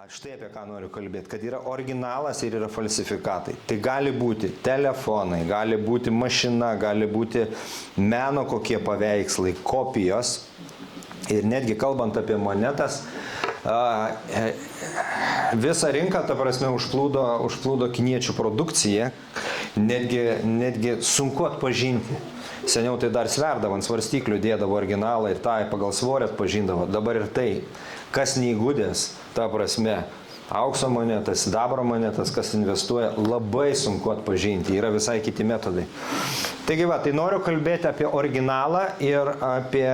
Štai apie ką noriu kalbėti, kad yra originalas ir yra falsifikatai. Tai gali būti telefonai, gali būti mašina, gali būti meno kokie paveikslai, kopijos. Ir netgi kalbant apie monetas, visą rinką, ta prasme, užplūdo kiniečių produkcija, netgi sunku atpažinti. Seniau tai dar sverdavo, ant svarstyklių dėdavo originalą ir tą pagal svorį atpažindavo. Dabar ir tai, kas neįgudęs, ta prasme, aukso monetas, sidabro monetas, kas investuoja, labai sunku atpažinti, yra visai kiti metodai. Taigi va, tai noriu kalbėti apie originalą ir apie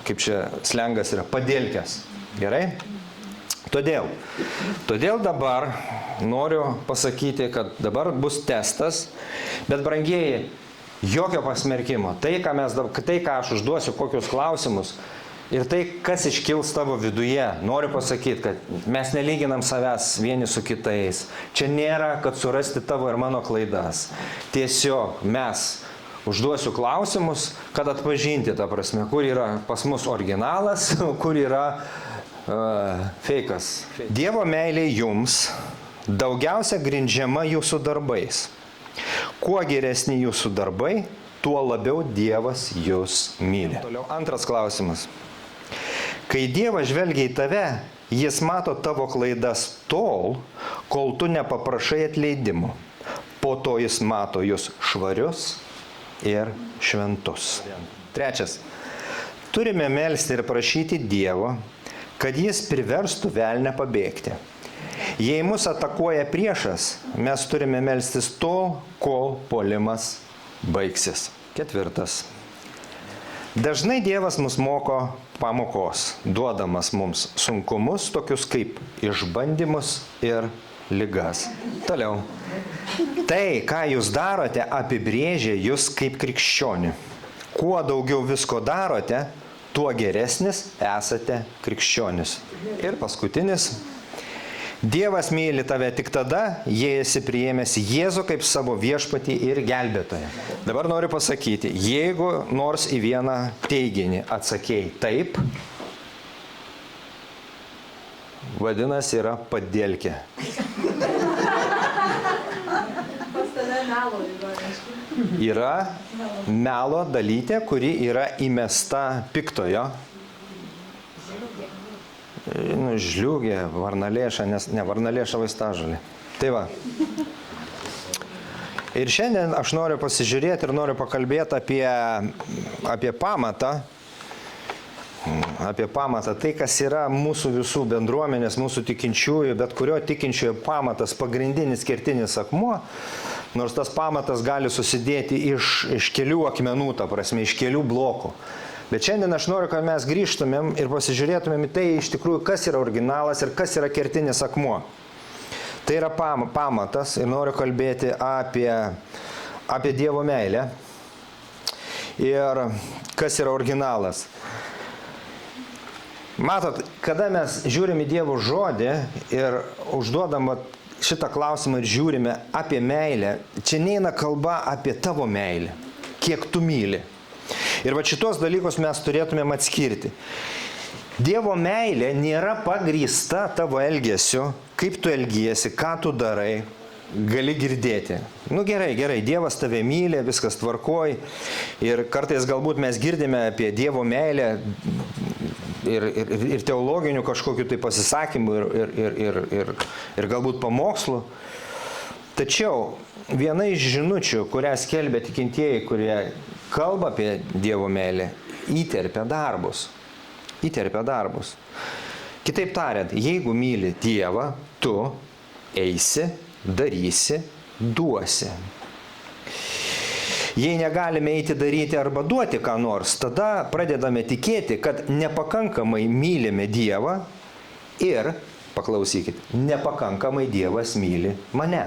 kaip čia slengas yra, padėlkes. Gerai? Todėl dabar noriu pasakyti, kad dabar bus testas, bet brangieji, jokio pasmerkimo. Tai, ką aš užduosiu, kokius klausimus, ir tai, kas iškils tavo viduje, noriu pasakyti, kad mes nelyginam savęs vieni su kitais. Čia nėra, kad surasti tavo ir mano klaidas. Tiesiog mes užduosiu klausimus, kad atpažinti, ta prasme, kur yra pas mus originalas, kur yra feikas. Dievo meilė jums daugiausia grindžiama jūsų darbais. Kuo geresni jūsų darbai, tuo labiau Dievas jūs myli. Toliau antras klausimas. Kai Dievas žvelgia į tave, jis mato tavo klaidas tol, kol tu nepaprašai atleidimo. Po to jis mato jūs švarius ir šventus. Trečias. Turime melsti ir prašyti Dievo, kad jis priverstų velnią pabėgti. Jei mus atakuoja priešas, mes turime melstis tol, kol puolimas baigsis. Ketvirtas. Dažnai Dievas mus moko pamokos, duodamas mums sunkumus, tokius kaip išbandymus ir ligas. Toliau. Tai, ką jūs darote, apibrėžia jūs kaip krikščionį. Kuo daugiau visko darote, tuo geresnis esate krikščionis. Ir paskutinis. Dievas myli tave tik tada, jei esi priėmęs Jėzų kaip savo viešpatį ir gelbėtoją. Dabar noriu pasakyti, jeigu nors į vieną teiginį atsakėjai taip, vadinasi yra padėlkė. Yra melo dalytė, kuri yra įmesta piktojo. Žliūgė, varnalėša, nes ne varnalėša vaistažolė. Tai va. Ir šiandien aš noriu pasižiūrėti ir noriu pakalbėti apie pamatą. Apie pamatą. Tai, kas yra mūsų visų bendruomenės, mūsų tikinčiųjų, bet kurio tikinčiojo pamatas, pagrindinis kertinis akmuo, nors tas pamatas gali susidėti iš kelių akmenų, ta prasme, iš kelių blokų. Bet šiandien aš noriu, kad mes grįžtumėm ir pasižiūrėtumėm į tai iš tikrųjų, kas yra originalas ir kas yra kertinis akmuo. Tai yra pamatas ir noriu kalbėti apie Dievo meilę ir kas yra originalas. Matot, kada mes žiūrime į Dievo žodį ir užduodam šitą klausimą ir žiūrime apie meilę, čia neina kalba apie tavo meilę, kiek tu myli. Ir va šitos dalykus mes turėtumėm atskirti. Dievo meilė nėra pagrįsta tavo elgesiu, kaip tu elgiesi, ką tu darai, gali girdėti. Nu gerai, Dievas tave myli, viskas tvarkoj. Ir kartais galbūt mes girdime apie Dievo meilę ir teologinių kažkokių tai pasisakymų ir galbūt pamokslų. Tačiau viena iš žinučių, kurią skelbia tikintieji, kurie kalba apie Dievo meilę, įterpia darbus. Kitaip tariant, jeigu myli Dievą, tu eisi, darysi, duosi. Jei negalime eiti daryti arba duoti ką nors, tada pradedame tikėti, kad nepakankamai mylime Dievą ir, paklausykit, nepakankamai Dievas myli mane.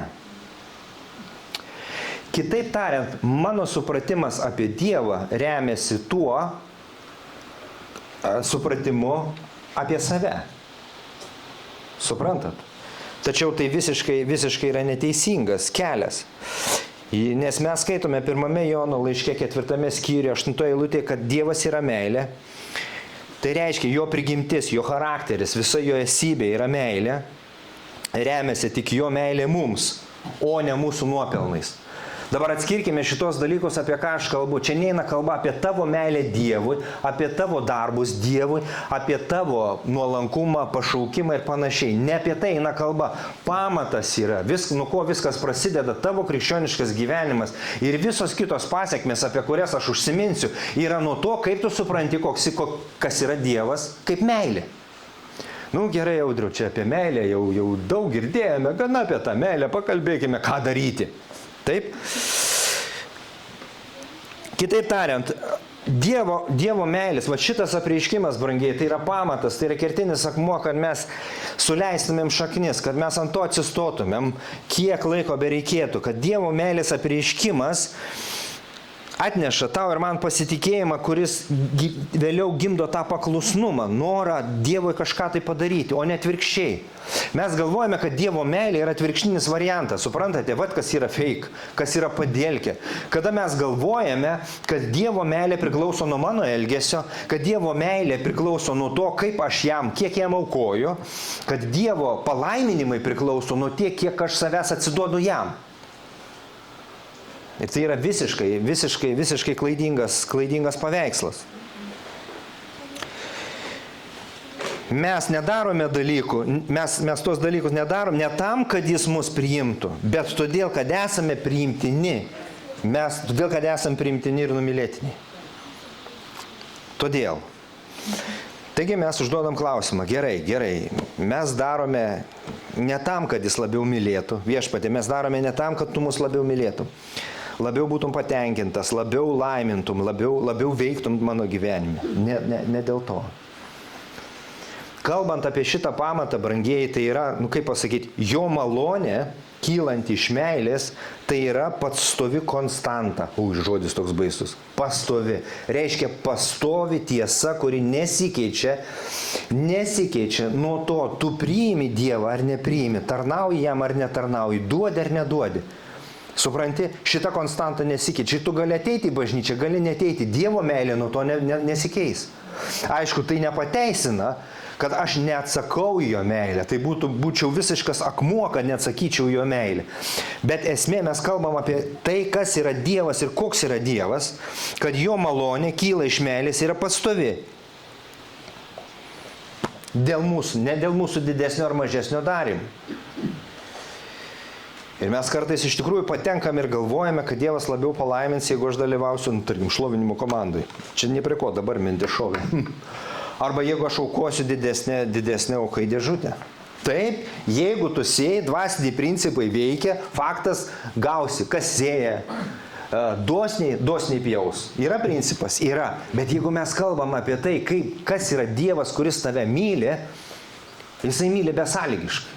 Kitaip tariant, mano supratimas apie Dievą remiasi tuo supratimu apie save. Suprantat? Tačiau tai visiškai yra neteisingas kelias. Nes mes skaitome 1 Jono laiške 4 skyriuje 8 eilutėje, kad Dievas yra meilė. Tai reiškia, jo prigimtis, jo charakteris, visa jo esybė yra meilė, remiasi tik jo meilė mums, o ne mūsų nuopelnais. Dabar atskirkime šitos dalykus, apie ką aš kalbu. Čia neina kalba apie tavo meilę Dievui, apie tavo darbus Dievui, apie tavo nuolankumą, pašaukimą ir panašiai. Ne apie tai eina kalba. Pamatas yra, nuo ko viskas prasideda, tavo krikščioniškas gyvenimas ir visos kitos pasiekmes, apie kurias aš užsiminsiu, yra nuo to, kaip tu supranti, kas yra Dievas, kaip meilė. Nu gerai, Audriau, čia apie meilę jau daug girdėjome, gana apie tą meilę, pakalbėkime, ką daryti. Taip? Kitaip tariant, Dievo meilės, va šitas apreiškimas, brangiai, tai yra pamatas, tai yra kertinis akmuo, kad mes suleistumėm šaknis, kad mes ant to atsistotumėm, kiek laiko bereikėtų, kad Dievo meilės apreiškimas atneša tau ir man pasitikėjimą, kuris vėliau gimdo tą paklusnumą, norą Dievui kažką tai padaryti, o ne atvirkščiai. Mes galvojame, kad Dievo meilė yra atvirkštinis variantas. Suprantate, vat kas yra fake, kas yra padėlkė. Kada mes galvojame, kad Dievo meilė priklauso nuo mano elgesio, kad Dievo meilė priklauso nuo to, kaip aš jam, kiek jam aukoju, kad Dievo palaiminimai priklauso nuo tiek, kiek aš savęs atsiduodu jam. Ir tai yra visiškai klaidingas paveikslas. Mes nedarome dalykų, mes tos dalykus nedarom ne tam, kad jis mus priimtų, bet todėl, kad esame priimtini. Todėl, kad esame priimtini ir numylėtini. Todėl. Taigi mes užduodam klausimą, gerai, mes darome ne tam, kad jis labiau mylėtų, viešpatie, mes darome ne tam, kad tu mus labiau mylėtum. Labiau būtum patenkintas, labiau laimintum, labiau veiktum mano gyvenime. Ne dėl to. Kalbant apie šitą pamatą, brangieji, tai yra, kaip pasakyti, jo malonė, kylant iš meilės, tai yra pastovi konstanta. Žodis toks baisus. Pastovi. Reiškia pastovi tiesa, kuri nesikeičia nuo to, tu priimi Dievą ar nepriimi, tarnauji jam ar netarnauji, duodi ar neduodi. Supranti, šita konstanta nesikeičia. Tu gali ateiti į bažnyčią, gali neteiti. Dievo meilė nuo to nesikeis. Aišku, tai nepateisina, kad aš neatsakau į jo meilę. Tai būčiau visiškas akmuo, kad neatsakyčiau į jo meilę. Bet esmė, mes kalbam apie tai, kas yra Dievas ir koks yra Dievas, kad jo malonė kyla iš meilės yra pastovi. Dėl mūsų, ne dėl mūsų didesnio ar mažesnio darimo. Ir mes kartais iš tikrųjų patenkam ir galvojame, kad Dievas labiau palaimins, jeigu aš dalyvausiu, tarkim, šlovinimo komandai. Čia ne prie ko dabar mintis šovė. Arba jeigu aš aukosiu didesnę aukai dėžutę. Taip, jeigu tu sėjai, dvasiniai principai veikia, faktas gausi, kas sėja, dosniai pjaus. Yra principas? Yra. Bet jeigu mes kalbam apie tai, kas yra Dievas, kuris tave myli, jisai myli besąlygiškai.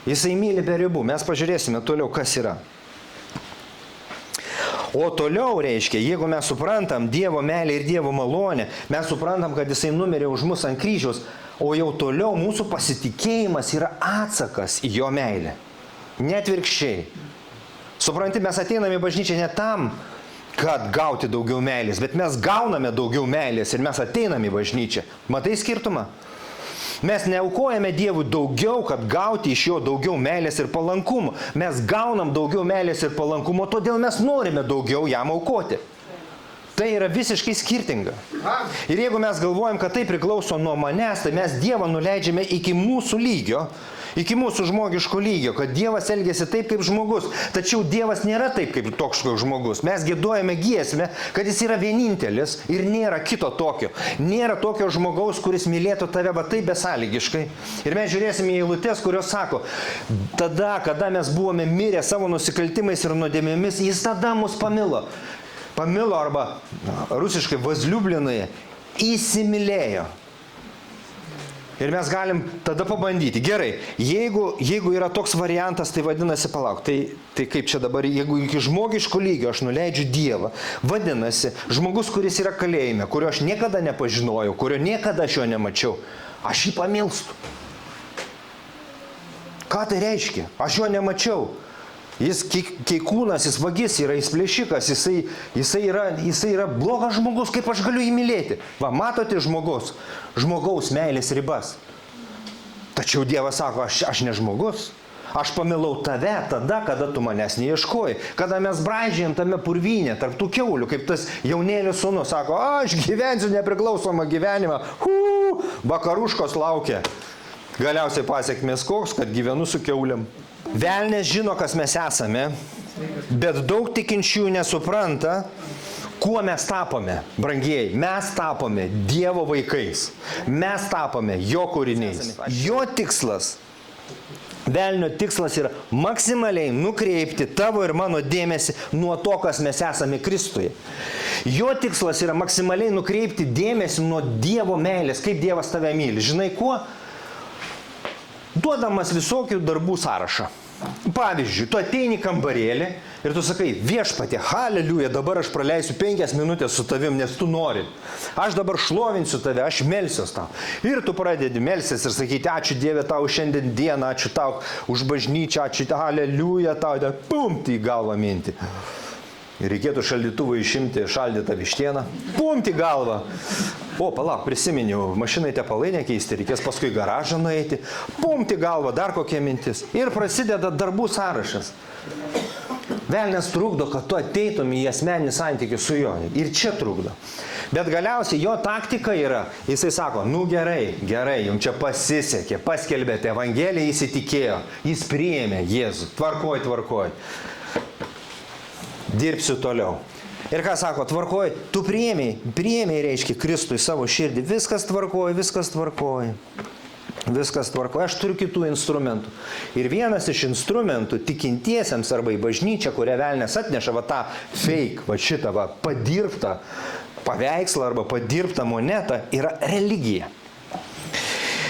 Jisai myli be ribų. Mes pažiūrėsime toliau, kas yra. O toliau reiškia, jeigu mes suprantam Dievo meilę ir Dievo malonę, mes suprantam, kad jisai numirė už mus ant kryžiaus, o jau toliau mūsų pasitikėjimas yra atsakas į jo meilę. Ne atvirkščiai. Supranti, mes ateiname į bažnyčią ne tam, kad gauti daugiau meilės, bet mes gauname daugiau meilės ir mes ateiname į bažnyčią. Matai skirtumą? Mes neaukojame Dievui daugiau, kad gauti iš jo daugiau meilės ir palankumo. Mes gaunam daugiau meilės ir palankumo, todėl mes norime daugiau jam aukoti. Tai yra visiškai skirtinga. Ir jeigu mes galvojam, kad tai priklauso nuo manęs, tai mes Dievą nuleidžiame iki mūsų lygio, iki mūsų žmogiško lygio, kad Dievas elgiasi taip kaip žmogus. Tačiau Dievas nėra taip kaip toks kaip žmogus. Mes giedojame giesmę, kad jis yra vienintelis ir nėra kito tokio. Nėra tokio žmogaus, kuris mylėtų tave va taip besąlygiškai. Ir mes žiūrėsime į eilutes, kurios sako, tada, kada mes buvome mirę savo nusikaltimais ir nuodėmėmis, jis tada mus pamilo. Pamilo arba rusiškai возлюбленные, įsimylėjo. Ir mes galim tada pabandyti. Gerai, jeigu yra toks variantas, tai vadinasi, palauk, tai kaip čia dabar, jeigu iki žmogiško lygio aš nuleidžiu Dievą, vadinasi, žmogus, kuris yra kalėjime, kurio aš niekada nepažinojau, kurio niekada aš jo nemačiau, aš jį pamilstu. Ką tai reiškia? Aš jo nemačiau. Jis keikūnas, jis vagis yra, jis plėšikas, jisai yra blogas žmogus, kaip aš galiu jį mylėti. Va, matote žmogaus meilės ribas. Tačiau Dievas sako, aš ne žmogus. Aš pamilau tave tada, kada tu manęs neieškoji. Kada mes braižėjom tame purvynė, tarp tų kiaulių, kaip tas jaunėlis sūnus sako, aš gyvensiu nepriklausomą gyvenimą. Vakaruškos laukia. Galiausiai pasiekmės koks, kad gyvenu su kiauliam. Velnės žino, kas mes esame, bet daug tikinčiųjų nesupranta, kuo mes tapome, brangieji. Mes tapome Dievo vaikais. Mes tapome jo kūriniais. Jo tikslas. Velnio tikslas yra maksimaliai nukreipti tavo ir mano dėmesį nuo to, kas mes esame Kristuje. Jo tikslas yra maksimaliai nukreipti dėmesį nuo Dievo meilės, kaip Dievas tave myli. Žinai kuo? Duodamas visokių darbų sąrašą. Pavyzdžiui, tu ateini kambarėlį ir tu sakai, viešpatie, haleliuja, dabar aš praleisiu 5 minutės su tavim, nes tu nori. Aš dabar šlovinsiu tave, aš melsiuos tau. Ir tu pradedi melsis ir sakyti, ačiū Dieve tau šiandien dieną, ačiū tau už bažnyčią, ačiū haleliuja tau, ir pumti į galvą mintį. Ir reikėtų šaldytuvą išimti šaldytą vištieną, pumti galvą. O, palauk, prisiminiau, mašinai tepalai nekeisti, reikės paskui garažą nueiti, pumti galvą, dar kokia mintis. Ir prasideda darbų sąrašas. Velnias trukdo, kad tu ateitum į asmeninį santykį su juo. Ir čia trukdo. Bet galiausiai jo taktika yra, jisai sako, nu gerai, jums čia pasisekė, paskelbėte Evangeliją, jis įtikėjo, jis priėmė Jėzų, tvarkoj. Dirbsiu toliau. Ir ką sako, tvarkoj, tu priėmei, reiškia, Kristų į savo širdį. Viskas tvarkoj. Aš turiu kitų instrumentų. Ir vienas iš instrumentų tikintiesiems arba į bažnyčią, kurią velnias atneša, va tą fake, va šitą, va padirbtą paveikslą arba padirbtą monetą, yra religija.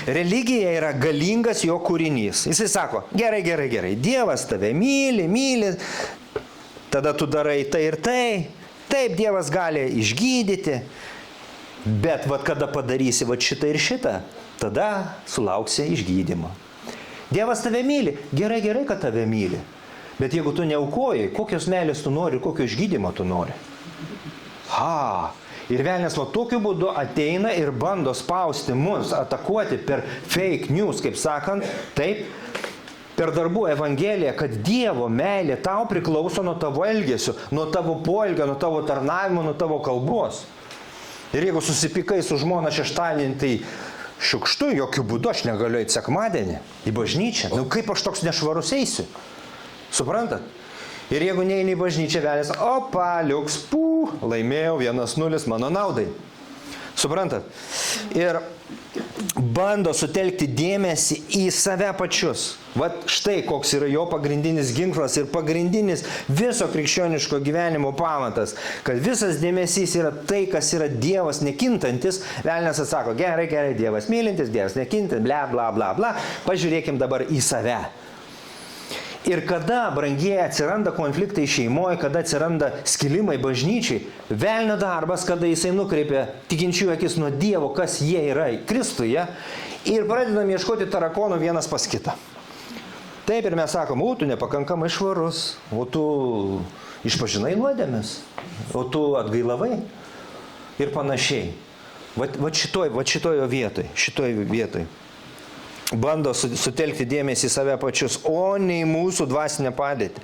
Religija yra galingas jo kūrinys. Jisai sako, gerai, Dievas tave myli, tada tu darai tai ir tai. Taip, Dievas gali išgydyti, bet vat kada padarysi vat šitą ir šitą, tada sulauksi išgydymo. Dievas tave myli, gerai, kad tave myli, bet jeigu tu neaukoji, kokios meilės tu nori, kokio išgydymo tu nori. Ir velnias va tokiu būdu ateina ir bando spausti mus, atakuoti per fake news, kaip sakant, taip, per darbų evangeliją, kad Dievo meilė tau priklauso nuo tavo elgesio, nuo tavo poelgio, nuo tavo tarnavimo, nuo tavo kalbos. Ir jeigu susipykai su žmona šeštadienį, tai šiukštu, jokių būdų aš negaliu eiti sekmadienį į bažnyčią. Nu kaip aš toks nešvarus eisiu? Suprantat? Ir jeigu neini į bažnyčią, velnias, opa, liuks, laimėjau 1-0 mano naudai. Suprantat? Ir bando sutelkti dėmesį į save pačius. Vat štai koks yra jo pagrindinis ginklas ir pagrindinis viso krikščioniško gyvenimo pamatas, kad visas dėmesys yra tai, kas yra Dievas nekintantis. Velnias atsako, gerai, Dievas mylintis, Dievas nekintantis, bla. Pažiūrėkim dabar į save. Ir kada, brangieji, atsiranda konfliktai šeimoje, kada atsiranda skilimai bažnyčiai, velnio darbas, kada jisai nukreipia tikinčiųjų akis nuo Dievo, kas jie yra Kristuje, ir pradedam ieškoti tarakonų vienas pas kitą. Taip ir mes sakom, tu nepakankamai švarus, tu išpažinai nuodėmes, tu atgailavai ir panašiai. Vat šitoje vietoj. Bando sutelkti dėmesį į save pačius, o ne į mūsų dvasinę padėtį.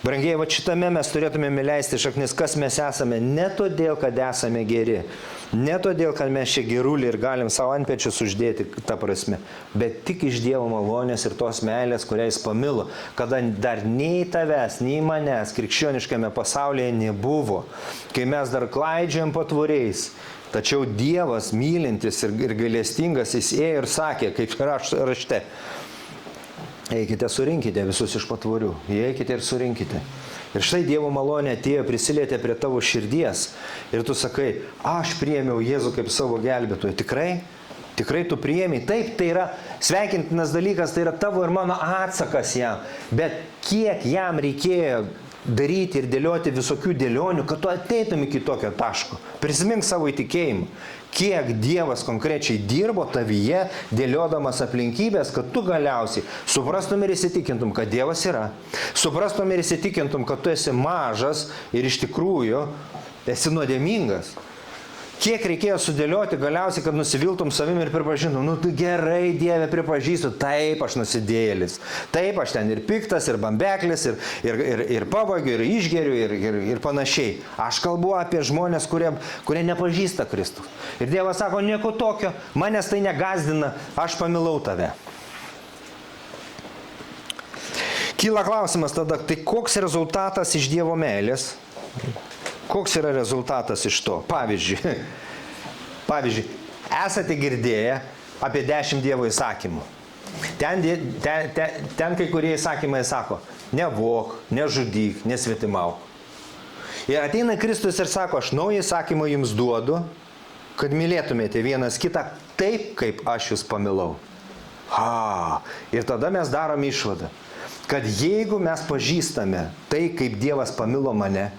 Brangiai, va šitame mes turėtumėme leisti šaknis, kas mes esame, ne todėl, kad esame geri, ne todėl, kad mes čia gerulį ir galim savo ant pečius uždėti, ta prasme, bet tik iš Dievo malonės ir tos meilės, kurią jis pamilo, kada dar nei tavęs, nei manęs krikščioniškame pasaulyje nebuvo, kai mes dar klaidžiam patvoriais. Tačiau Dievas mylintis ir gailestingas, jis ėjo ir sakė, kaip rašte, eikite surinkite visus iš patvorių, eikite ir surinkite. Ir štai Dievo malonė atėjo, prisilietė prie tavo širdies ir tu sakai, aš priėmiau Jėzų kaip savo gelbėtoją. Tikrai tu priėmei. Taip, tai yra sveikintinas dalykas, tai yra tavo ir mano atsakas jam. Bet kiek jam reikėjo daryti ir dėlioti visokių dėlionių, kad tu ateitum iki tokio taško. Prisimink savo įtikėjimą, kiek Dievas konkrečiai dirbo tavyje, dėliodamas aplinkybės, kad tu galiausiai suprastum ir įsitikintum, kad Dievas yra. Suprastum ir įsitikintum, kad tu esi mažas ir iš tikrųjų esi nuodėmingas. Kiek reikėjo sudėlioti galiausiai, kad nusiviltum savim ir pripažintum, nu tu gerai, Dieve, pripažįstu, taip aš nusidėjėlis, taip aš ten ir piktas, ir bambeklis, ir pavagiu, ir išgeriu, ir panašiai. Aš kalbu apie žmonės, kurie nepažįsta Kristų. Ir Dievas sako, nieko tokio, manęs tai negazdina, aš pamilau tave. Kyla klausimas tada, tai koks rezultatas iš Dievo meilės? Koks yra rezultatas iš to? Pavyzdžiui, esate girdėję apie 10 Dievo įsakymų. Ten kai kurie įsakymai sako, nevok, nežudyk, nesvetimauk. Ir ateina Kristus ir sako, aš naują įsakymą jums duodu, kad mylėtumėte vienas kitą taip, kaip aš jūs pamilau. Ir tada mes darom išvadą, kad jeigu mes pažįstame tai, kaip Dievas pamilo mane,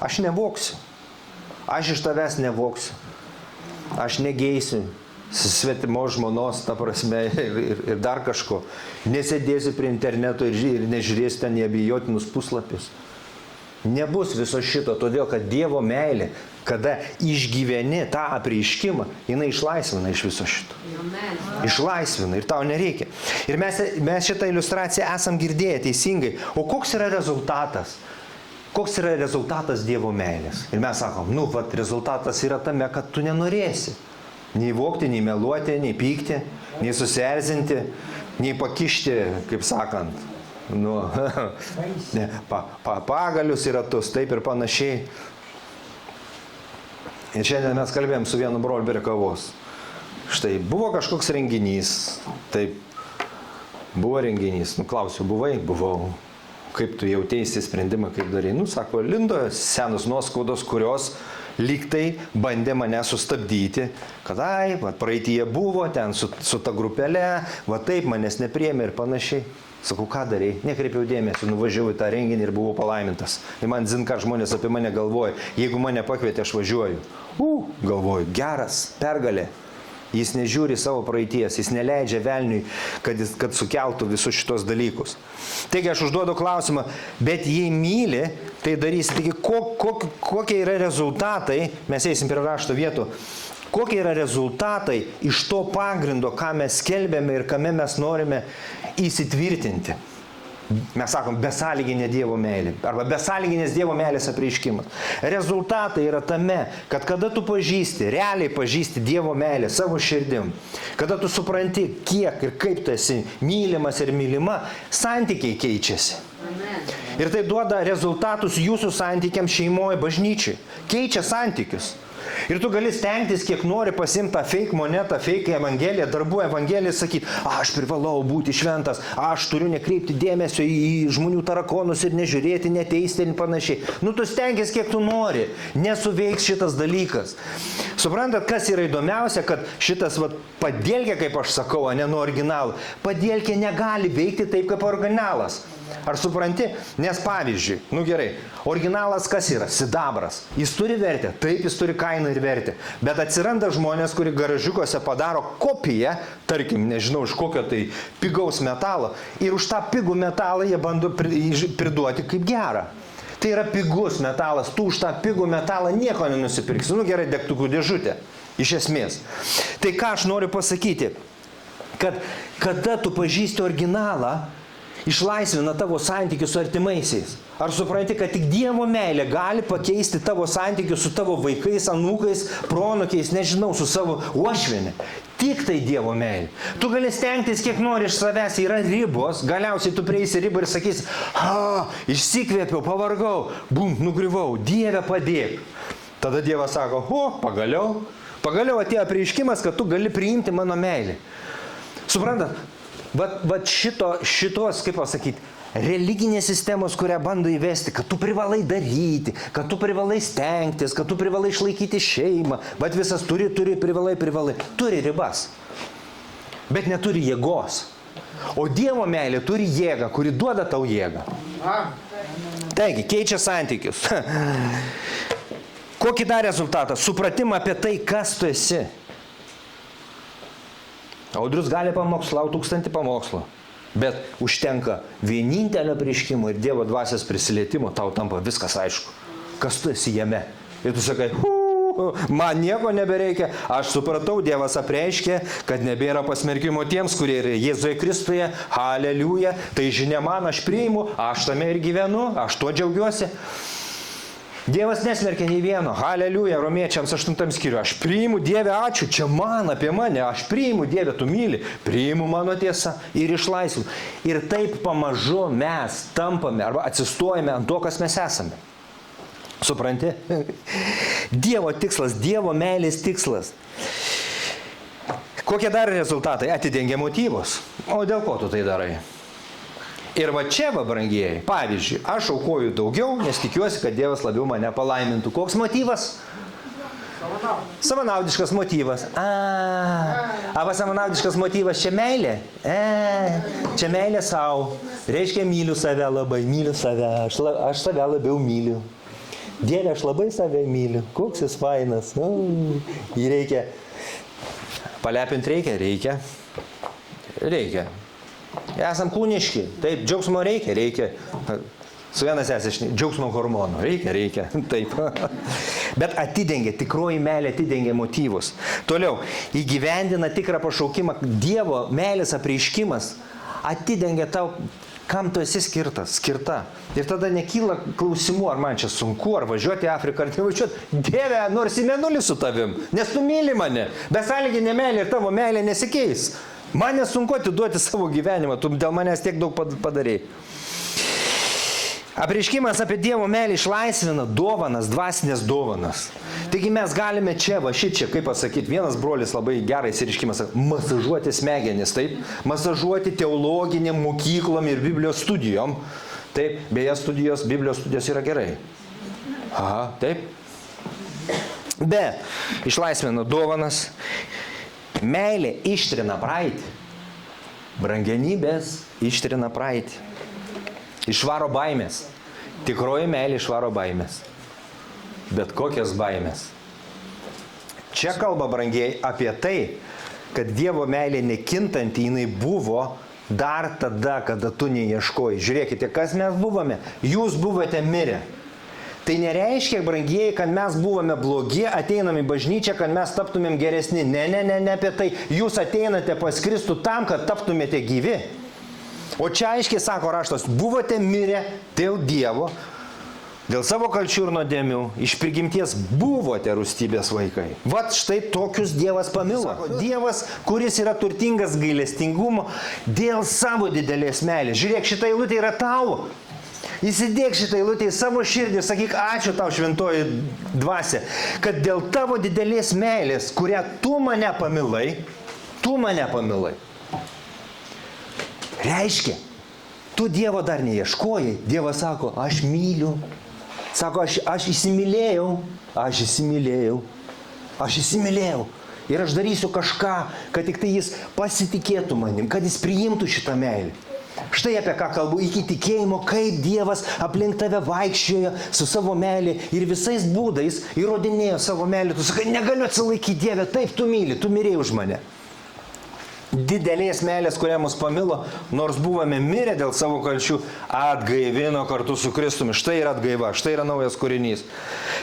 aš nevoksiu. Aš iš tavęs nevoksiu. Aš negeisiu svetimo žmonos, ta prasme, ir dar kažko. Nesėdėsiu prie interneto ir nežiūrėsiu ten neabejotinus puslapius. Nebus viso šito, todėl kad Dievo meilė, kada išgyveni tą apreiškimą, jinai išlaisvina iš viso šito. Išlaisvina ir tau nereikia. Ir mes šitą iliustraciją esam girdėję teisingai. O koks yra rezultatas? Koks yra rezultatas Dievo meilės? Ir mes sakom, rezultatas yra tame, kad tu nenorėsi. Nei vogti, nei meluoti, nei pykti, nei susierzinti, nei pakišti, kaip sakant, pagalius į ratus, taip ir panašiai. Ir šiandien mes kalbėjom su vienu broliu prie kavos. Štai, buvo kažkoks renginys, taip, buvo renginys, klausiu, buvai? Buvau. Kaip tu jautėsi sprendimą, kaip darai? Sako, lindo senos nuoskaudos, kurios lygtai bandė mane sustabdyti, kad praeityje buvo, ten su ta grupelė, taip manęs nepriėmė ir panašiai. Sakau, ką darai? Nekreipiau dėmesio, nuvažiavau į tą renginį ir buvau palaimintas. Ir man zin, ką žmonės apie mane galvoja. Jeigu mane pakvietė, aš važiuoju. Galvoju, geras, pergalė. Jis nežiūri savo praeities, jis neleidžia velniui, kad sukeltų visus šitos dalykus. Taigi aš užduodu klausimą, bet jei myli, tai darysi. Taigi kokie yra rezultatai, mes eisim prie rašto vietų, kokie yra rezultatai iš to pagrindo, ką mes skelbėme ir kame mes norime įsitvirtinti. Mes sakom, besąlyginė Dievo meilė, arba besąlyginės Dievo meilės apreiškimas. Rezultatai yra tame, kad kada tu realiai pažįsti Dievo meilę savo širdim, kada tu supranti, kiek ir kaip tu esi mylimas ir mylima, santykiai keičiasi. Amen. Ir tai duoda rezultatus jūsų santykiams šeimoje, bažnyčiai. Keičia santykius. Ir tu gali stengtis, kiek nori pasimti tą fake monetą, fake evangeliją, darbų evangeliją, sakyti, aš privalau būti šventas, aš turiu nekreipti dėmesio į žmonių tarakonus ir nežiūrėti, neteisti ir panašiai. Tu stengis, kiek tu nori, nesuveiks šitas dalykas. Suprantat, kas yra įdomiausia, kad šitas padėlkė, kaip aš sakau, ne nuo originalų, padėlkė negali veikti taip, kaip originalas. Ar supranti? Nes pavyzdžiui, gerai, originalas kas yra? Sidabras. Jis turi vertę, taip jis turi kainą ir vertę. Bet atsiranda žmonės, kurie garažiukuose padaro kopiją, tarkim, nežinau, iš kokio tai pigaus metalo, ir už tą pigų metalą jie bando priduoti kaip gerą. Tai yra pigus metalas, tu už tą pigų metalą nieko nenusipirksi. Gerai, degtukų dėžutė, iš esmės. Tai ką aš noriu pasakyti, kad kada tu pažįsti originalą, išlaisvina tavo santykius su artimaisiais. Ar supranti, kad tik Dievo meilė gali pakeisti tavo santykius su tavo vaikais, anūkais, proanūkiais, nežinau, su savo uošviene. Tik tai Dievo meilė. Tu gali stengtis, kiek nori iš savęs, yra ribos, galiausiai tu prieisi ribą ir sakysi, išsikvėpiau, pavargau, nugriuvau, Dieve padėk. Tada Dievas sako, pagaliau atėjo apreiškimas, kad tu gali priimti mano meilę. Suprantat? Šitos, kaip pasakyti, religinės sistemos, kurią bando įvesti, kad tu privalai daryti, kad tu privalai stengtis, kad tu privalai išlaikyti šeimą, bet visas privalai, turi ribas, bet neturi jėgos. O Dievo meilė turi jėgą, kuri duoda tau jėgą. Taigi, keičia santykius. Kokį dar rezultatą? Supratimą apie tai, kas tu esi. Audrius gali pamokslauti 1000 pamokslų, bet užtenka vienintelio apreiškimo ir Dievo dvasios prisilietimo, tau tampa viskas aišku, kas tu esi jame. Ir tu sakai, man nieko nebereikia, aš supratau, Dievas apreiškė, kad nebėra pasmerkimo tiems, kurie yra Jėzuje Kristuje, haleliuja, tai žinia man, aš priimu, aš tame ir gyvenu, aš tuo džiaugiuosi. Dievas nesmerkia nei vieno, haleliuja, Romiečiams 8 skyriui, aš priimu, Dieve, ačiū, čia man apie mane, aš priimu, Dieve, tu myli, priimu mano tiesą ir išlaisvinu. Ir taip pamažu mes tampame arba atsistojame ant to, kas mes esame. Supranti? Dievo tikslas, Dievo meilės tikslas. Kokie dar rezultatai? Atidengia motyvus. O dėl ko tu tai darai? Ir va čia, va, brangieji, pavyzdžiui, aš aukoju daugiau, nes tikiuosi, kad Dievas labiau mane palaimintų. Koks motyvas? Savanaudiškas motyvas. Arba savanaudiškas motyvas čia meilė? Čia meilė savo. Reiškia, myliu save labai, myliu save. Aš save labiau myliu. Dieve, aš labai save myliu. Koks jis fainas. Jį reikia. Palepinti reikia? Reikia. Esam kūniški. Taip, džiaugsmo reikia. Su vienas esi džiaugsmo hormonų. Reikia. Taip. Bet atidengia, tikroji meilė atidengia motyvus. Toliau, įgyvendina tikrą pašaukimą. Dievo meilės apreiškimas atidengia tau, kam tu esi skirta. Ir tada nekyla klausimų, ar man čia sunku, ar važiuoti į Afriką, ar nevažiuoti. Dieve, nors į mėnulį su tavim, nes tu myli mane. Besąlyginė meilė ir tavo meilė nesikeis. Man nesunku atiduoti savo gyvenimą, tu dėl manęs tiek daug padarei. Apreiškimas apie Dievo meilę išlaisvina dovanas, dvasinės dovanas. Taigi mes galime čia, va šičia, kaip pasakyti, vienas brolis labai gerai įsiriškimas, masažuoti smegenis, taip, masažuoti teologinėm mokyklom ir Biblijos studijom. Taip, beje, Biblijos studijos yra gerai. Aha, taip. Bet išlaisvina dovanas. Meilė ištrina praeitį. Brangenybės ištrina praeitį. Išvaro baimės. Tikroji meilė išvaro baimės. Bet kokias baimės? Čia kalba, brangiai, apie tai, kad Dievo meilė nekintanti, jinai buvo dar tada, kada tu neieškoji. Žiūrėkite, kas mes buvome. Jūs buvote mirę. Tai nereiškia, brangieji, kad mes buvome blogi, ateinam į bažnyčią, kad mes taptumėm geresni. Ne apie tai. Jūs ateinate pas Kristų tam, kad taptumėte gyvi. O čia aiškiai sako raštas, buvote mirę dėl Dievo, dėl savo kalčių ir nuodėmių, iš prigimties buvote rūstybės vaikai. Vat štai tokius Dievas pamilo. Sako, Dievas, kuris yra turtingas gailestingumo, dėl savo didelės meilės. Žiūrėk, šita eilutė yra tavo. Įsidėk šitą eilutę į savo širdį ir sakyk, ačiū tau, šventoji dvasia, kad dėl tavo didelės meilės, kurią tu mane pamilai, reiškia, tu Dievo dar neieškojai, Dievas sako, aš myliu, sako, aš įsimylėjau ir aš darysiu kažką, kad tik tai jis pasitikėtų manim, kad jis priimtų šitą meilę. Štai apie ką kalbu, iki tikėjimo, kaip Dievas aplink tave vaikščiojo su savo meilė ir visais būdais įrodinėjo savo meilę. Tu sakai, negaliu atsilaikyti, Dieve, taip tu myli, tu mirėjai už mane. Didelės meilės, kurią mus pamilo, nors buvome mirę dėl savo kalčių, atgaivino kartu su Kristumi. Štai yra atgaiva, štai yra naujas kūrinys.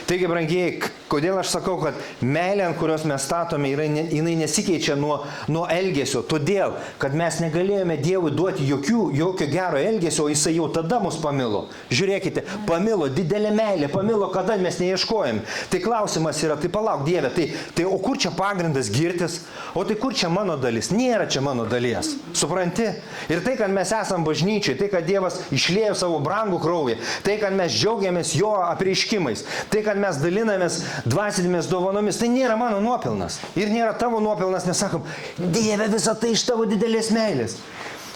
Taigi, brangieji, kodėl aš sakau, kad meilė, ant kurios mes statome, jinai nesikeičia nuo elgesio. Todėl, kad mes negalėjome Dievui duoti jokio gero elgesio, o jisai jau tada mus pamilo. Žiūrėkite, pamilo, didelė meilė, pamilo, kada mes neieškojom. Tai klausimas yra, tai palauk, Dieve, tai o kur čia pagrindas girtis? O tai kur čia mano dalis? Nėra čia mano dalies. Supranti? Ir tai, kad mes esam bažnyčiai, tai, kad Dievas išliejo savo brangų kraują, tai, kad mes džiaugiamės jo apreiškimais, tai, kad mes dalinamės dvasinėmis dovanomis, tai nėra mano nuopelnas. Ir nėra tavo nuopelnas, nes sakom, Dieve, visa tai iš tavo didelės meilės.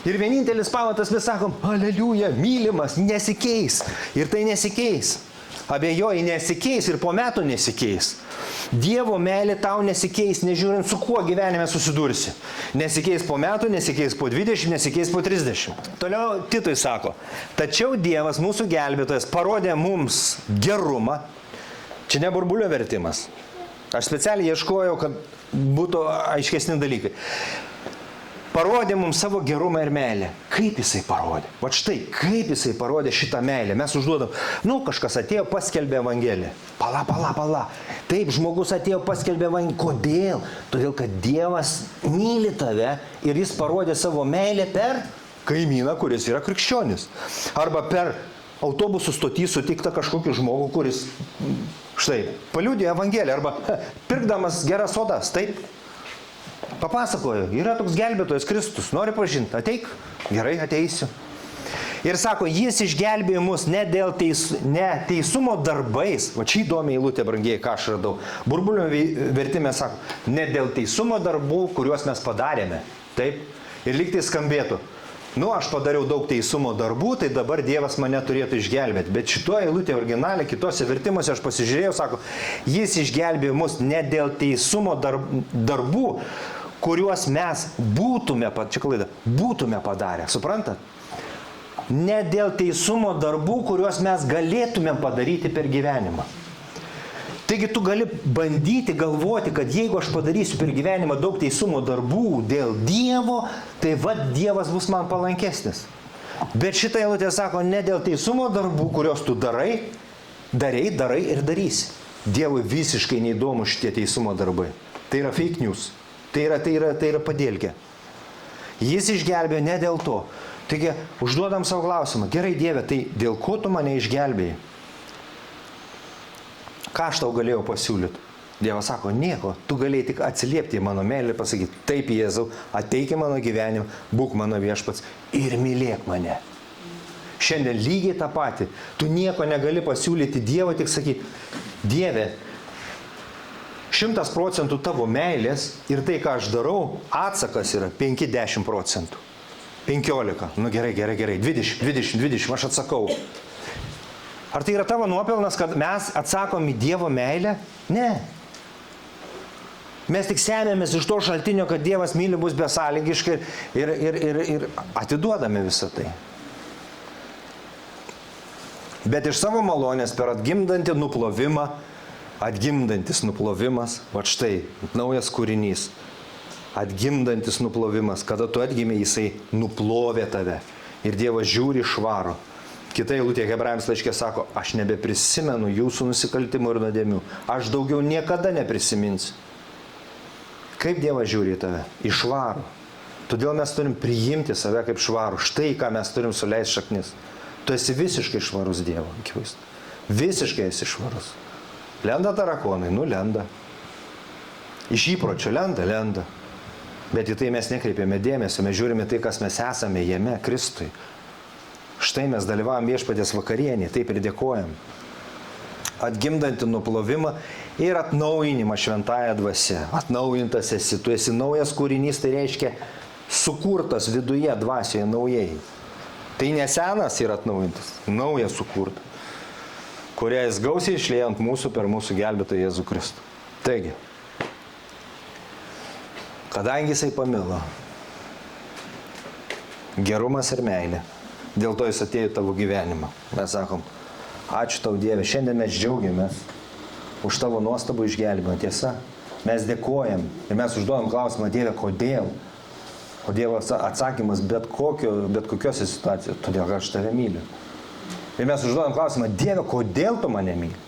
Ir vienintelis pamatas mes sakom, aleliuja, mylimas, nesikeis. Ir tai nesikeis. abejoji, nesikeis ir po metų nesikeis. Dievo meilė tau nesikeis, nežiūrint su kuo gyvenime susidursi. Nesikeis po metų, nesikeis po 20, nesikeis po 30. Toliau Titui sako, tačiau Dievas, mūsų gelbėtojas, parodė mums gerumą. Čia ne burbulio vertimas. Aš specialiai ieškojau, kad būtų aiškesni dalykai. Parodė mums savo gerumą ir meilę. Kaip jisai parodė? Vat štai, kaip jisai parodė šitą meilę. Mes užduodam, kažkas atėjo, paskelbė Evangeliją. Pala. Taip, žmogus atėjo, paskelbė Evangeliją. Kodėl? Todėl, kad Dievas myli tave ir jis parodė savo meilę per kaimyną, kuris yra krikščionis. Arba per autobusų stotį sutiktą kažkokį žmogų, kuris, štai, paliudė Evangeliją. Arba pirkdamas geras sodas, taip. Papasakoju, yra toks gelbėtojas Kristus, nori pažinti, ateik, gerai, ateisiu. Ir sako, jis išgelbėjo mus ne dėl teisumo darbais, va čia įdomi eilutė, brangieji, ką aš radau. Burbulio vertime sako, ne dėl teisumo darbų, kuriuos mes padarėme, taip, ir lyg tai skambėtų. Aš padariau daug teisumo darbų, tai dabar Dievas mane turėtų išgelbėti. Bet šitoje eilutėje originaliai, kitose vertimuose aš pasižiūrėjau, sako, jis išgelbėjo mus ne dėl teisumo darbų, kuriuos mes būtume padarę. Suprantat? Ne dėl teisumo darbų, kuriuos mes galėtume padaryti per gyvenimą. Taigi tu gali bandyti galvoti, kad jeigu aš padarysiu per gyvenimą daug teisumo darbų dėl Dievo, tai Dievas bus man palankesnis. Bet šitą eilutę sako, ne dėl teisumo darbų, kuriuos tu darai ir darysi. Dievui visiškai neįdomu šitie teisumo darbai. Tai yra fake news. Tai yra padėlkė. Jis išgelbėjo ne dėl to. Taigi, užduodam savo klausimą. Gerai, Dieve, tai dėl ko tu mane išgelbėjai? Ką aš tau galėjau pasiūlyti? Dievas sako, nieko. Tu galėjai tik atsiliepti į mano meilę ir pasakyti, taip, Jėzau, ateik į mano gyvenimą, būk mano viešpats ir mylėk mane. Šiandien lygiai tą patį. Tu nieko negali pasiūlyti Dievo, tik sakyti, Dieve, 100% tavo meilės ir tai, ką aš darau, atsakas yra 5-10%. 15. Gerai. 20, aš atsakau. Ar tai yra tavo nuopelnas, kad mes atsakom į Dievo meilę? Ne. Mes tik semėmės iš to šaltinio, kad Dievas myli mus besąlygiškai ir atiduodame visą tai. Bet iš savo malonės per atgimdantį nuplovimą, atgimdantis nuplovimas, va štai, naujas kūrinys, atgimdantis nuplovimas, kada tu atgimė, jisai nuplovė tave ir Dievas žiūri švaro. Kita eilutė Hebrajams laiške sako, aš nebeprisimenu jūsų nusikaltimų ir nuodėmių, aš daugiau niekada neprisiminsiu. Kaip Dievas žiūri į tave? Į švarų. Todėl mes turim priimti save kaip švarų. Štai ką mes turim suleisti šaknis. Tu esi visiškai švarus Dievo, akivaizdu. Visiškai esi švarus. Lenda tarakonai, lenda. Iš įpročio lenda. Bet į tai mes nekreipiame dėmesio, mes žiūrime tai, kas mes esame jame, Kristui. Štai mes dalyvavom viešpaties vakarienį, taip ir dėkojam. Atgimdantį nuplovimą ir atnaujinimą šventąja dvasia. Atnaujintas esi, tu esi naujas kūrinys, tai reiškia sukurtas viduje dvasioje naujai. Tai nesenas yra atnaujintas, naujas sukurta, kurią jis gausiai išliejo ant mūsų per mūsų gelbėtoją Jėzų Kristų. Taigi, kadangi jisai pamilo, gerumas ir meilė, dėl to jis atėjo į tavo gyvenimą. Mes sakom, ačiū tau Dieve, šiandien mes džiaugiamės už tavo nuostabų išgelbėjimą. Tiesa, mes dėkojam ir mes užduodam klausimą, Dieve, kodėl? O Dievo atsakymas bet kokiose situacijose, todėl kad aš tave myliu. Ir mes užduodam klausimą, Dieve, kodėl tu mane myli?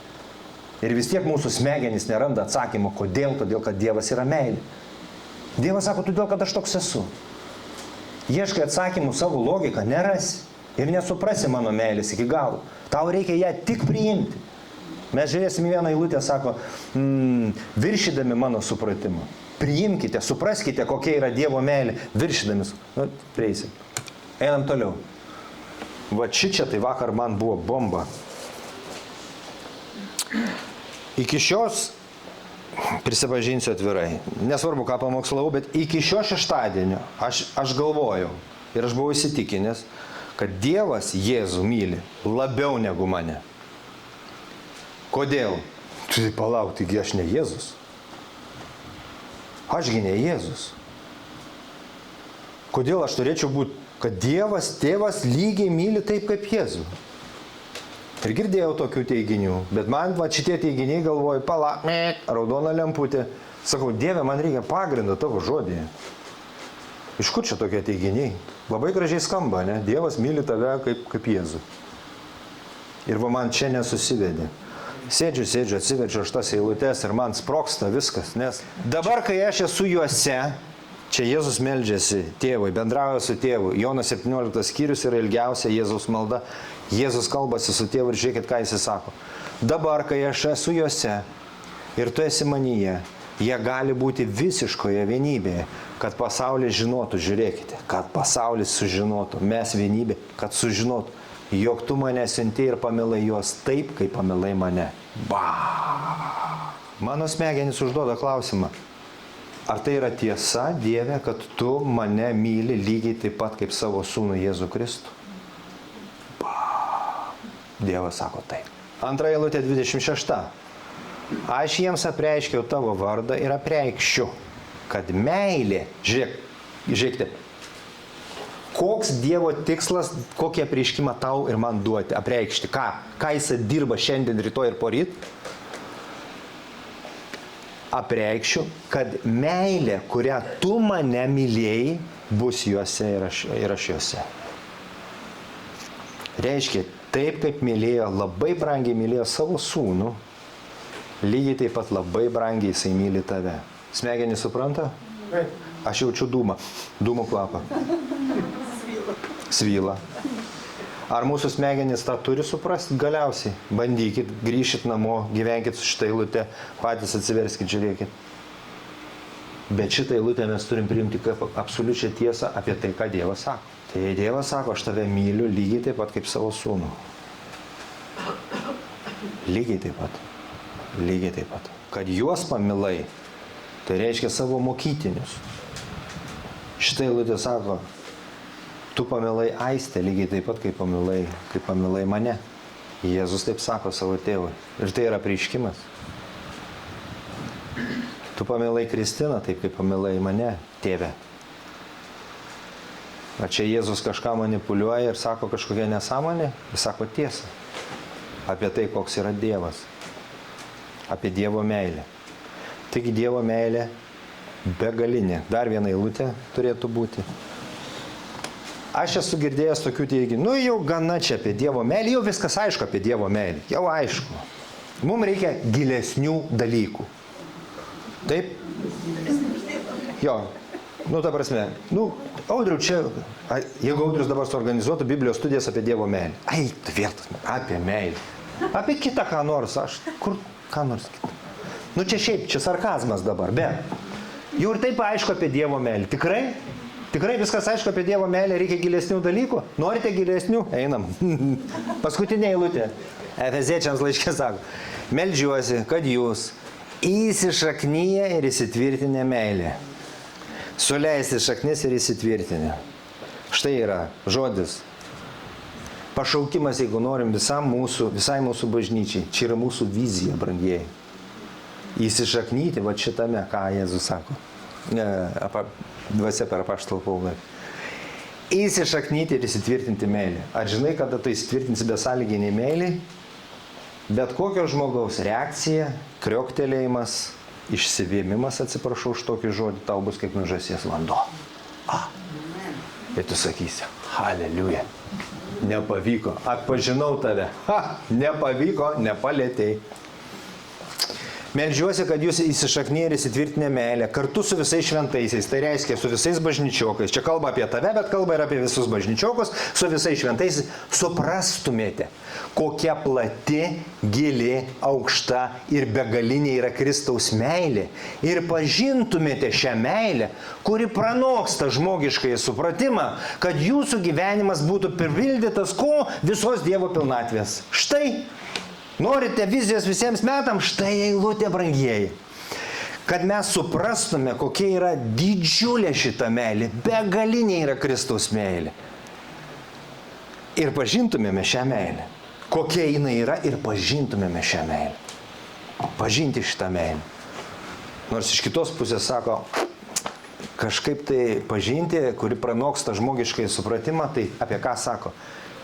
Ir vis tiek mūsų smegenys neranda atsakymo, kodėl, todėl kad Dievas yra meilė. Dievas sako, todėl kad aš toks esu. Ieškai atsakymų savo logiką, nerasi. Ir nesuprasi mano meilės iki galo. Tau reikia ją tik priimti. Mes žiūrėsim į vieną eilutę, sako, viršydami mano supratimą. Priimkite, supraskite, kokia yra Dievo meilė, viršydami. Prieisim. Einam toliau. Va čia tai vakar man buvo bomba. Iki šios, prisipažinsiu atvirai, nesvarbu ką pamokslau, bet iki šio šeštadienio aš galvojau ir aš buvau įsitikinęs, kad Dievas Jėzų myli labiau negu mane. Kodėl? Tai palauk, taigi aš ne Jėzus. Ašgi ne Jėzus. Kodėl aš turėčiau būti, kad Dievas, tėvas lygiai myli taip kaip Jėzų? Ir girdėjau tokių teiginių, bet man šitie teiginiai galvoju, raudona lemputė. Sakau, Dieve, man reikia pagrindą tavo žodėje. Iš kur čia tokie teiginiai? Labai gražiai skamba, ne? Dievas myli tave kaip Jėzų. Ir va man čia nesusivedė. Sėdžiu, atsiverčiu aš tas eilutes ir man sproksta viskas, nes dabar, kai aš esu juose, čia Jėzus meldžiasi tėvui, bendrauja su tėvu. Jonas 17 skyrius yra ilgiausia Jėzaus malda. Jėzus kalbasi su tėvu ir žiūrėkit, ką jis sako. Dabar, kai aš esu juose ir tu esi manyje, jie gali būti visiškoje vienybėje, kad pasaulis žinotų, žiūrėkite, kad pasaulis sužinotų, mes vienybė, kad sužinotų, jog tu mane siuntei ir pamilai juos taip, kaip pamilai mane. Mano smegenys užduoda klausimą. Ar tai yra tiesa, Dieve, kad tu mane myli lygiai taip pat kaip savo sūnų Jėzų Kristų? Dievas sako taip. Antra eilutė 26. Aš jiems apreiškiau tavo vardą ir apreikščiu, kad meilė, žiūrėkite, koks Dievo tikslas, kokį apreiškimą tau ir man duoti, apreikšti, ką jis dirba šiandien, rytoj ir poryt. Apreikščiu, kad meilė, kurią tu mane mylėjai, bus juose ir aš juose. Reiškia, taip kaip mylėjo, labai brangiai mylėjo savo sūnų, lygiai taip pat labai brangiai jisai myli tave. Smegenys supranta? Aš jaučiu dūmų kvapą. Svyla. Ar mūsų smegenys tą turi suprasti? Galiausiai. Bandykit, grįšit namo, gyvenkit su šitą eilutę, patys atsiverskit, žiūrėkit. Bet šitą eilutę mes turim priimti kaip absoliučią tiesą apie tai, ką Dievas sako. Tai Dievas sako, aš tave myliu lygiai taip pat kaip savo sūnų. Lygiai taip pat. Lygiai taip pat. Kad juos pamilai, tai reiškia savo mokytinius. Šitą eilutę sako, tu pamilai Aistę lygiai taip pat, kaip pamilai mane. Jėzus taip sako savo tėvui. Ir tai yra apreiškimas. Tu pamilai Kristiną taip, kaip pamilai mane, tėve. Ar čia Jėzus kažką manipuliuoja ir sako kažkokią nesąmonę? Jis sako tiesą. Apie tai, koks yra Dievas. Apie Dievo meilę. Taigi Dievo meilė begalinė. Dar viena eilutė turėtų būti. Aš esu girdėjęs tokių teiginių. Jau gana čia apie Dievo meilę. Jau viskas aišku apie Dievo meilę. Jau aišku. Mums reikia gilesnių dalykų. Taip? Jo. Ta prasme. Audriau, čia, jeigu Audrius dabar suorganizuotų Biblijos studijas apie Dievo meilę. Vietas, apie meilę. Apie kitą ką nors, ką nors kitą. Čia šiaip, čia sarkazmas dabar, bet jau ir taip aišku apie Dievo meilę. Tikrai viskas aišku apie Dievo meilę, reikia gilesnių dalykų. Norite gilesnių? Einam. Paskutinė eilutė. Efeziečiams laiške sako, meldžiuosi, kad jūs įsišaknyję ir įsitvirtinę meilę. Suleisti šaknis ir įsitvirtinę. Štai yra žodis. Pašaukimas, jeigu norim, visai mūsų bažnyčiai. Čia yra mūsų vizija, brangieji. Įsišaknyti, va šitame, ką Jėzus sako. Dvasia per apaštalą Paulą. Įsišaknyti ir įsitvirtinti meilę. Ar žinai, kada tu įsitvirtinsi besąlyginiai meiliai? Bet kokio žmogaus reakcija, krioktelėjimas, išsivėmimas, atsiprašau už tokį žodį, tau bus kaip nuo žąsies vanduo. Ir tu sakysi, haleliuja, nepavyko, atpažinau tave, nepavyko, nepalėtei. Meldžiuosi, kad jūs įsišaknyję ir įsitvirtinę meilę kartu su visais šventaisiais, tai reiškia su visais bažnyčiokais. Čia kalba apie tave, bet kalba ir apie visus bažnyčiokus, su visais šventaisiais suprastumėte, kokia plati, gili, aukšta ir begalinė yra Kristaus meilė. Ir pažintumėte šią meilę, kuri pranoksta žmogiškąjį supratimą, kad jūsų gyvenimas būtų pripildytas ko? Visos Dievo pilnatvės. Štai. Norite vizijos visiems metams? Štai eilutė, brangieji. Kad mes suprastume, kokia yra didžiulė šita meilė, begalinė yra Kristaus meilė. Ir pažintumėme šią meilę, kokia jinai yra ir pažintumėme šią meilę. Pažinti šitą meilę. Nors iš kitos pusės sako, kažkaip tai pažinti, kuri pranoksta žmogiškai supratimą, tai apie ką sako?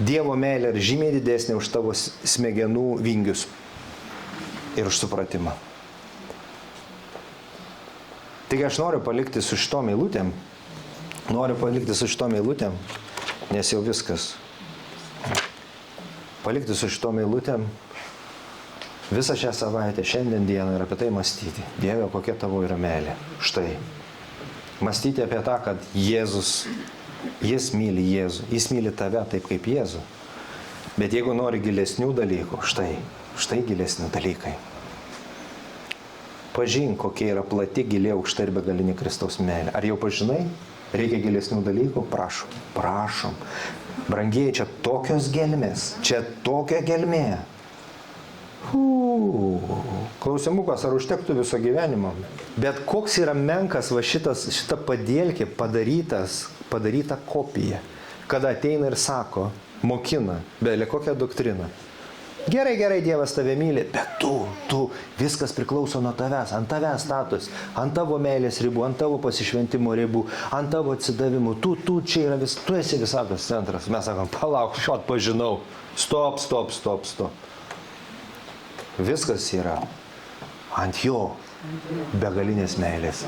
Dievo meilė yra žymiai didesnė už tavo smegenų vingius ir už supratimą. Taigi aš noriu palikti su šitom eilutėm, nes jau viskas. Palikti su šitom eilutėm visą šią savaitę, šiandien dieną ir apie tai mąstyti. Dieve, kokia tavo yra meilė. Štai. Mąstyti apie tą, kad Jėzus, jis myli Jėzų, jis myli tave taip kaip Jėzų. Bet jeigu nori gilesnių dalykų, štai gilesni dalykai. Pažink, kokia yra plati, gili, aukšta ir begalinė Kristaus meilė. Ar jau pažinai? Reikia gilesnių dalykų? Prašom. Brangieji, čia tokios gelmės, čia tokia gelmė. Klausimukas, ar užtektų viso gyvenimo? Bet koks yra menkas va šita padėlkė padaryta kopija, kada ateina ir sako, mokina, belė kokią doktriną. Gerai, Dievas tave myli, bet tu, viskas priklauso nuo tavęs, ant tavęs status, ant tavo meilės ribų, ant tavo pasišventimo ribų, ant tavo atsidavimų, tu čia yra tu esi visatos centras. Mes sakom, palauk, šio atpažinau, stop. Viskas yra ant jo begalinės meilės.